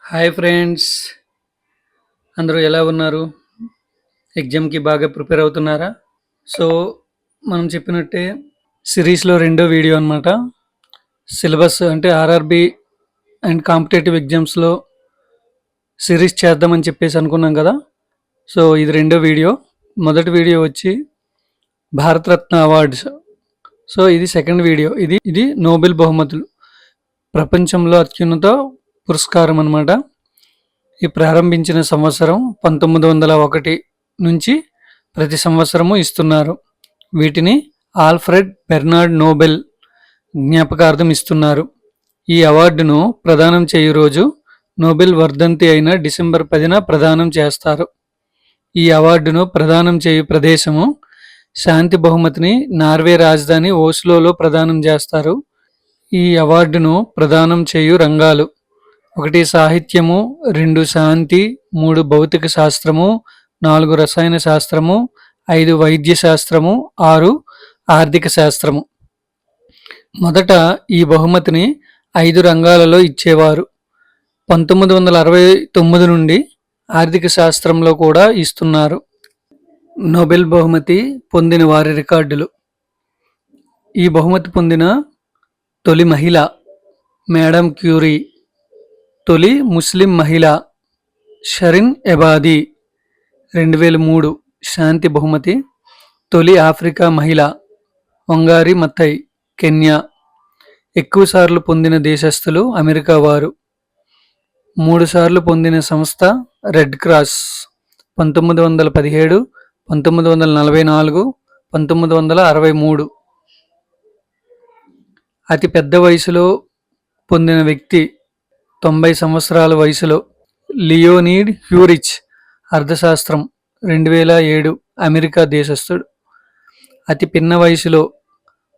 Hi friends, అందరూ ఎలా ఉన్నారు? ఎగ్జామ్‌కి బాగా ప్రిపేర్ అవుతున్నారా? సో, మనం చెప్పినట్టే సిరీస్‌లో రెండో వీడియో అనమాట. సిలబస్ అంటే ఆర్ఆర్‌బీ అండ్ కాంపిటేటివ్ ఎగ్జామ్స్‌లో సిరీస్ చేద్దామని చెప్పేసి అనుకున్నాం కదా! సో, ఇది రెండో వీడియో. మొదటి వీడియో వచ్చి భారతరత్న అవార్డ్స్. సో, ఇది సెకండ్ వీడియో. ఇది నోబెల్ బహుమతులు. ప్రపంచంలో అత్యున్నత పురస్కారం అనమాట. ఈ ప్రారంభించిన సంవత్సరం 1901 నుంచి ప్రతి సంవత్సరము ఇస్తున్నారు. వీటిని ఆల్ఫ్రెడ్ బెర్నార్డ్ నోబెల్ జ్ఞాపకార్థం ఇస్తున్నారు. ఈ అవార్డును ప్రదానం చేయు రోజు నోబెల్ వర్ధంతి అయిన డిసెంబర్ 10న ప్రదానం చేస్తారు. ఈ అవార్డును ప్రదానం చేయు ప్రదేశము శాంతి బహుమతిని నార్వే రాజధాని ఓస్లోలో ప్రదానం చేస్తారు. ఈ అవార్డును ప్రదానం చేయు రంగాలు: 1 సాహిత్యము, 2 శాంతి, 3 భౌతిక శాస్త్రము, 4 రసాయన శాస్త్రము, 5 వైద్య శాస్త్రము, 6 ఆర్థిక శాస్త్రము. మొదట ఈ బహుమతిని 5 రంగాలలో ఇచ్చేవారు. 1969 నుండి ఆర్థిక శాస్త్రంలో కూడా ఇస్తున్నారు. నోబెల్ బహుమతి పొందిన వారి రికార్డులు: ఈ బహుమతి పొందిన తొలి మహిళ మేడం క్యూరీ, తొలి ముస్లిం మహిళ షరిన్ ఎబాదీ 2003 శాంతి బహుమతి, తొలి ఆఫ్రికా మహిళ వంగారి మథై కెన్యా. ఎక్కువసార్లు పొందిన దేశస్థులు అమెరికా వారు. 3 సార్లు పొందిన సంస్థ రెడ్ క్రాస్ 1917, 1944, 1963. అతి పెద్ద వయసులో పొందిన వ్యక్తి 90 సంవత్సరాల వయసులో లియోనీడ్ హ్యూరిచ్ అర్థశాస్త్రం 2007 అమెరికా దేశస్థుడు. అతి పిన్న వయసులో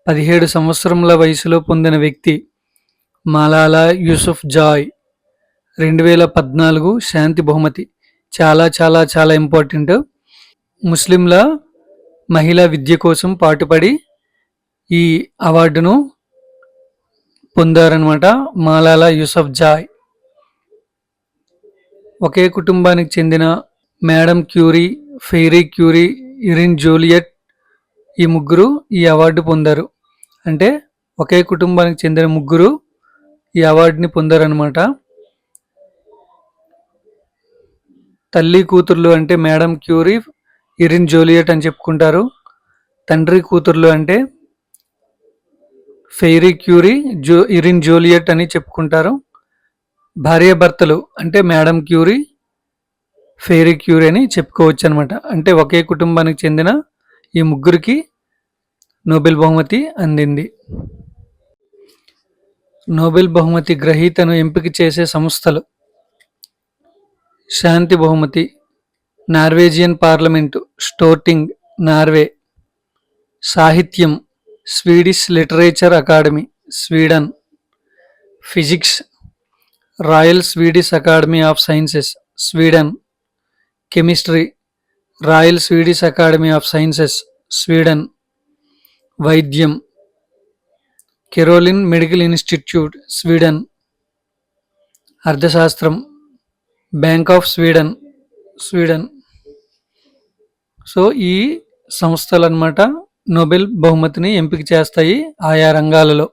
17 సంవత్సరముల వయసులో పొందిన వ్యక్తి మలాలా యూసుఫ్ జాయ్ 2014 శాంతి బహుమతి. చాలా చాలా చాలా ఇంపార్టెంట్. ముస్లింల మహిళా విద్య కోసం పాటుపడి ఈ అవార్డును పొందారనమాట మలాలా యూసఫ్ జాయ్. ఒకే కుటుంబానికి చెందిన madam Curie, Pierre Curie, Irene Joliot ఈ ముగ్గురు ఈ అవార్డు పొందారు. అంటే ఒకే కుటుంబానికి చెందిన ముగ్గురు ఈ అవార్డుని పొందారనమాట. తల్లి కూతుర్లు అంటే మేడం క్యూరీ, ఇరిన్ జూలియట్ అని చెప్పుకుంటారు. తండ్రి కూతుర్లు అంటే ఫెయిరీ క్యూరీ, ఇరిన్ జూలియట్ అని చెప్పుకుంటారు. భార్యాభర్తలు అంటే మేడం క్యూరీ, ఫెయిరీ క్యూరీ అని చెప్పుకోవచ్చు అనమాట. అంటే ఒకే కుటుంబానికి చెందిన ఈ ముగ్గురికి నోబెల్ బహుమతి అందింది. నోబెల్ బహుమతి గ్రహీతను ఎంపిక చేసే సంస్థలు: శాంతి బహుమతి నార్వేజియన్ పార్లమెంటు, స్టోర్టింగ్, నార్వే. సాహిత్యం Swedish literature academy, Sweden. Physics royal Swedish academy of sciences, Sweden. Chemistry royal Swedish academy of sciences, Sweden. వైద్యం కెరోలిన్ మెడికల్ ఇన్స్టిట్యూట్, స్వీడన్. అర్థశాస్త్రం bank of Sweden, Sweden. So ఈ సంస్థలు అన్నమాట నోబెల్ బహుమతిని ఎంపిక చేస్తాయి ఆయా రంగాలలో.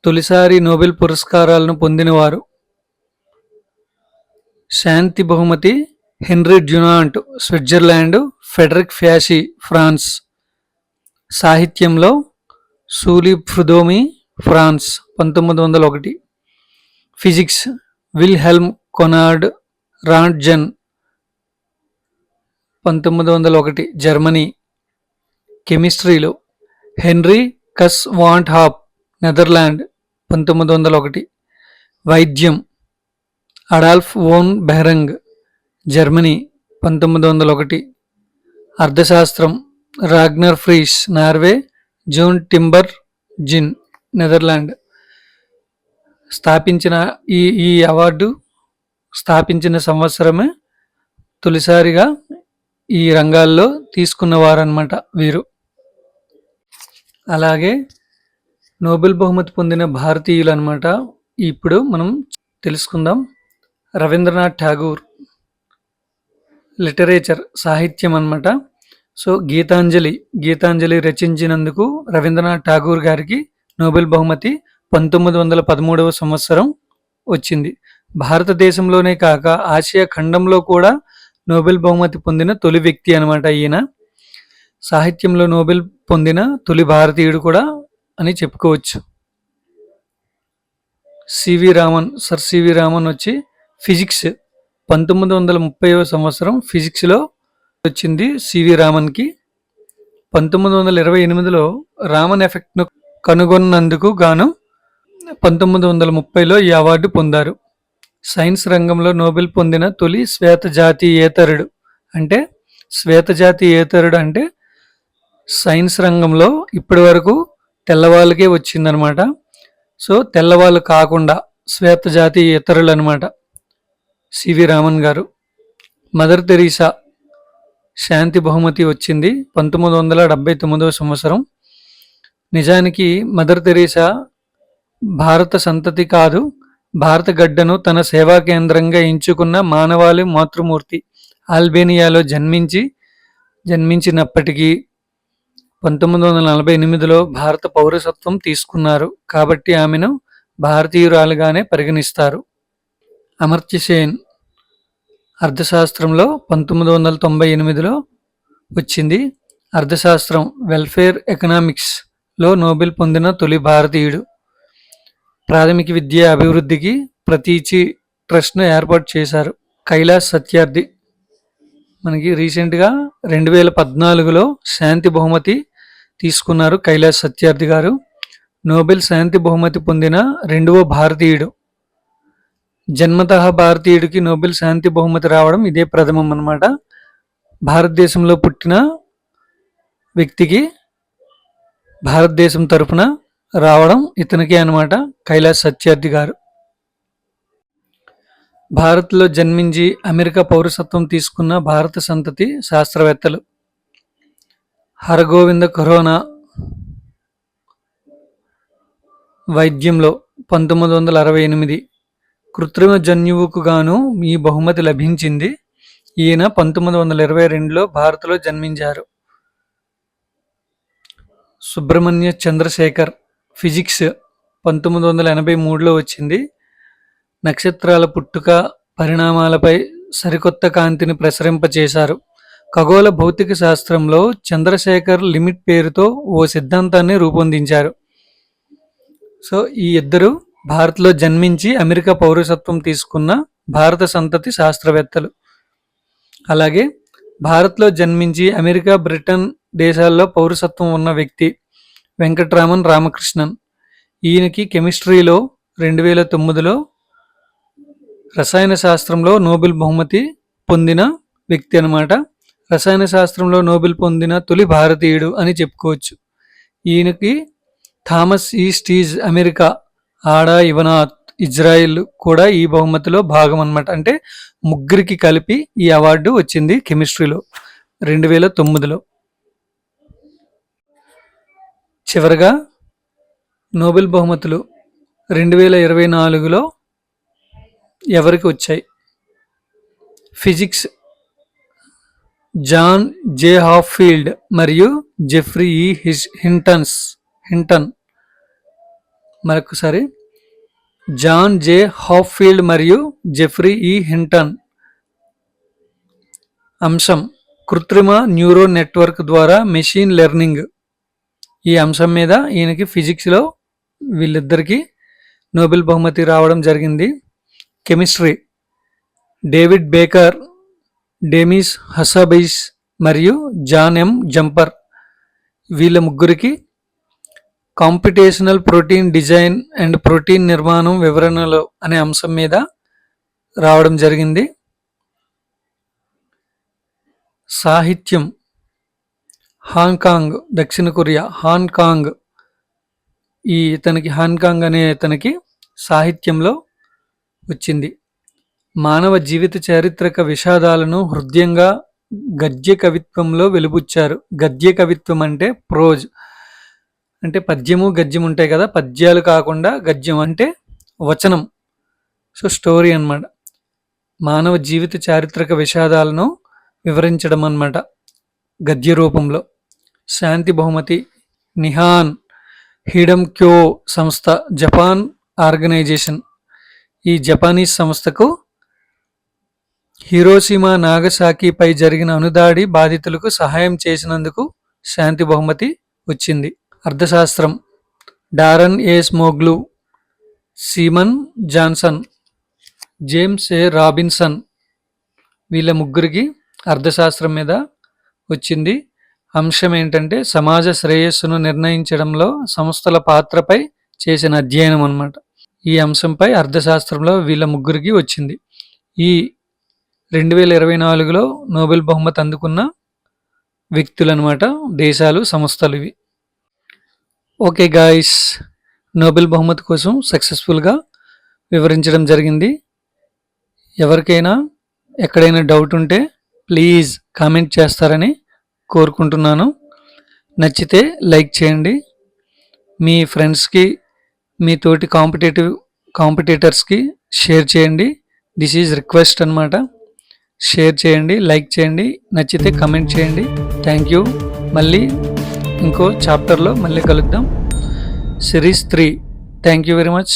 తొలిసారి నోబెల్ పురస్కారాలను పొందినవారు: శాంతి బహుమతి Henry Dunant, Switzerland, Frederic Passy, France. సాహిత్యంలో Sully Prudhomme, France 1901. Physics Wilhelm Conrad Rontgen 1901, Germany. కెమిస్ట్రీలో Henricus van't Hoff, Netherland 1901. వైద్యం అడాల్ఫ్ వోన్ బెహ్రింగ్, జర్మనీ 1901. అర్థశాస్త్రం Ragnar Frisch, Norway, Jan Tinbergen, Netherland. స్థాపించిన ఈ అవార్డు స్థాపించిన సంవత్సరమే తొలిసారిగా ఈ రంగాల్లో తీసుకున్నవారన్నమాట వీరు. అలాగే నోబెల్ బహుమతి పొందిన భారతీయులు అనమాట ఇప్పుడు మనం తెలుసుకుందాం. రవీంద్రనాథ్ ఠాగూర్ లిటరేచర్ సాహిత్యం అన్నమాట. సో గీతాంజలి రచించినందుకు రవీంద్రనాథ్ ఠాగూర్ గారికి నోబెల్ బహుమతి 1913 సంవత్సరం వచ్చింది. భారతదేశంలోనే కాక ఆసియా ఖండంలో కూడా నోబెల్ బహుమతి పొందిన తొలి వ్యక్తి అనమాట ఈయన. సాహిత్యంలో నోబెల్ పొందిన తొలి భారతీయుడు కూడా అని చెప్పుకోవచ్చు. సర్ సివి రామన్ వచ్చి ఫిజిక్స్ 1930వ సంవత్సరం ఫిజిక్స్లో వచ్చింది సివి రామన్కి. 1928లో రామన్ ఎఫెక్ట్ను కనుగొన్నందుకు గాను 1930లో ఈ అవార్డు పొందారు. సైన్స్ రంగంలో నోబెల్ పొందిన తొలి శ్వేతజాతీయేతరుడు అంటే సైన్స్ రంగంలో ఇప్పటి వరకు తెల్లవాళ్ళకే వచ్చిందనమాట. సో తెల్లవాళ్ళు కాకుండా శ్వేతజాతీయేతరులు అనమాట సివి రామన్ గారు. మదర్ తెరీసా శాంతి బహుమతి వచ్చింది 1979వ సంవత్సరం. నిజానికి మదర్ తెరీసా భారత సంతతి కాదు, భారత గడ్డను తన సేవా కేంద్రంగా ఎంచుకున్న మానవాళి మాతృమూర్తి. ఆల్బేనియాలో జన్మించినప్పటికీ 1948లో భారత పౌరసత్వం తీసుకున్నారు కాబట్టి ఆమెను భారతీయురాలుగానే పరిగణిస్తారు. అమర్త్య సేన్ అర్థశాస్త్రంలో 1998లో వచ్చింది. అర్థశాస్త్రం వెల్ఫేర్ ఎకనామిక్స్లో నోబెల్ పొందిన తొలి భారతీయుడు. ప్రాథమిక విద్య అభివృద్ధికి ప్రతీచి ట్రస్ట్ను ఏర్పాటు చేశారు. కైలాస్ సత్యార్థి మనకి రీసెంట్గా 2014లో శాంతి బహుమతి తీసుకున్నారు. కైలాస్ సత్యార్థి గారు నోబెల్ శాంతి బహుమతి పొందిన రెండవ భారతీయుడు. జన్మతః భారతీయుడికి నోబెల్ శాంతి బహుమతి రావడం ఇదే ప్రథమం అన్నమాట. భారతదేశంలో పుట్టిన వ్యక్తికి భారతదేశం తరపున రావడం ఇతనికే అన్నమాట, కైలాస్ సత్యార్థి గారు. భారత్లో జన్మించి అమెరికా పౌరసత్వం తీసుకున్న భారత సంతతి శాస్త్రవేత్తలు. హరగోవింద ఖురానా వైద్యంలో 1968 కృత్రిమ జన్యువుకు గాను ఈ బహుమతి లభించింది. ఈయన 1922లో భారత్లో జన్మించారు. సుబ్రహ్మణ్య చంద్రశేఖర్ ఫిజిక్స్ 1983లో వచ్చింది. నక్షత్రాల పుట్టుక పరిణామాలపై సరికొత్త కాంతిని ప్రసరింపచేశారు. ఖగోళ భౌతిక శాస్త్రంలో చంద్రశేఖర్ లిమిట్ పేరుతో ఓ సిద్ధాంతాన్ని రూపొందించారు. సో ఈ ఇద్దరు భారత్లో జన్మించి అమెరికా పౌరసత్వం తీసుకున్న భారత సంతతి శాస్త్రవేత్తలు. అలాగే భారత్లో జన్మించి అమెరికా, బ్రిటన్ దేశాల్లో పౌరసత్వం ఉన్న వ్యక్తి వెంకట్రామన్ రామకృష్ణన్. ఈయనకి కెమిస్ట్రీలో 2009లో, రసాయన శాస్త్రంలో నోబెల్ బహుమతి పొందిన వ్యక్తి అనమాట. రసాయన శాస్త్రంలో నోబెల్ పొందిన తొలి భారతీయుడు అని చెప్పుకోవచ్చు. ఈయనకి థామస్ ఈ స్టీజ్ అమెరికా, ఆడా ఇవనాత్ ఇజ్రాయిల్ కూడా ఈ బహుమతిలో భాగం అనమాట. అంటే ముగ్గురికి కలిపి ఈ అవార్డు వచ్చింది కెమిస్ట్రీలో 2009లో. చివరగా నోబెల్ బహుమతులు 2024లో ఎవరికి వచ్చాయి? ఫిజిక్స్ జాన్ జే హాఫీల్డ్ మరియు జెఫ్రీ ఈ హింటన్. మరొకసారి జాన్ జే హాఫీల్డ్ మరియు జెఫ్రీ ఈ హింటన్. అంశం కృత్రిమ న్యూరో నెట్వర్క్ ద్వారా మెషిన్ లెర్నింగ్. ఈ అంశం మీద ఈయనకి ఫిజిక్స్లో వీళ్ళిద్దరికీ నోబెల్ బహుమతి రావడం జరిగింది. కెమిస్ట్రీ డేవిడ్ బేకర్, డేమిస్ హసాబైస్ మరియు జాన్ ఎం జంపర్. వీళ్ళ ముగ్గురికి computational protein design and protein నిర్మాణం వివరణలో అనే అంశం మీద రావడం జరిగింది. సాహిత్యం హాంకాంగ్, దక్షిణ కొరియా. హాంకాంగ్ అనే ఇతనికి సాహిత్యంలో వచ్చింది. మానవ జీవిత చారిత్రక విషాదాలను హృదయంగా గద్య కవిత్వంలో వెలుబుచ్చారు. గద్య కవిత్వం అంటే ప్రోజ్, అంటే పద్యము గద్యం ఉంటాయి కదా, పద్యాలు కాకుండా గద్యం అంటే వచనం. సో స్టోరీ అన్నమాట. మానవ జీవిత చారిత్రక విషాదాలను వివరించడం అన్నమాట గద్య రూపంలో. శాంతి బహుమతి నిహాన్ హిడమ్ క్యో సంస్థ జపాన్ ఆర్గనైజేషన్. ఈ జపానీస్ సంస్థకు హిరోషిమా నాగసాకిపై జరిగిన అణుదాడి బాధితులకు సహాయం చేసినందుకు శాంతి బహుమతి వచ్చింది. అర్థశాస్త్రం డారన్ ఏ స్మోగ్లు, semen Johnson, James A Robinson, వీళ్ళ ముగ్గురికి అర్థశాస్త్రం మీద వచ్చింది. అంశం ఏంటంటే సమాజ శ్రేయస్సును నిర్ణయించడంలో సంస్థల పాత్రపై చేసిన అధ్యయనం అన్నమాట. ఈ అంశంపై అర్థశాస్త్రంలో వీళ్ళ ముగ్గురికి వచ్చింది. ఈ 2024లో నోబెల్ బహుమతి అందుకున్న వ్యక్తులు అనమాట, దేశాలు, సంస్థలు ఇవి. ఓకే గాయస్, నోబెల్ బహుమతి కోసం సక్సెస్ఫుల్గా వివరించడం జరిగింది. ఎవరికైనా ఎక్కడైనా డౌట్ ఉంటే ప్లీజ్ కామెంట్ చేస్తారని కోరుకుంటున్నాను. నచ్చితే లైక్ చేయండి, మీ ఫ్రెండ్స్కి, మీ తోటి కాంపిటీటర్స్కి షేర్ చేయండి. దిస్ ఈజ్ రిక్వెస్ట్ అనమాట. షేర్ చేయండి, లైక్ చేయండి, నచ్చితే కమెంట్ చేయండి. Thank you. మళ్ళీ ఇంకో చాప్టర్లో మళ్ళీ కలుద్దాం. Series 3. Thank you very much.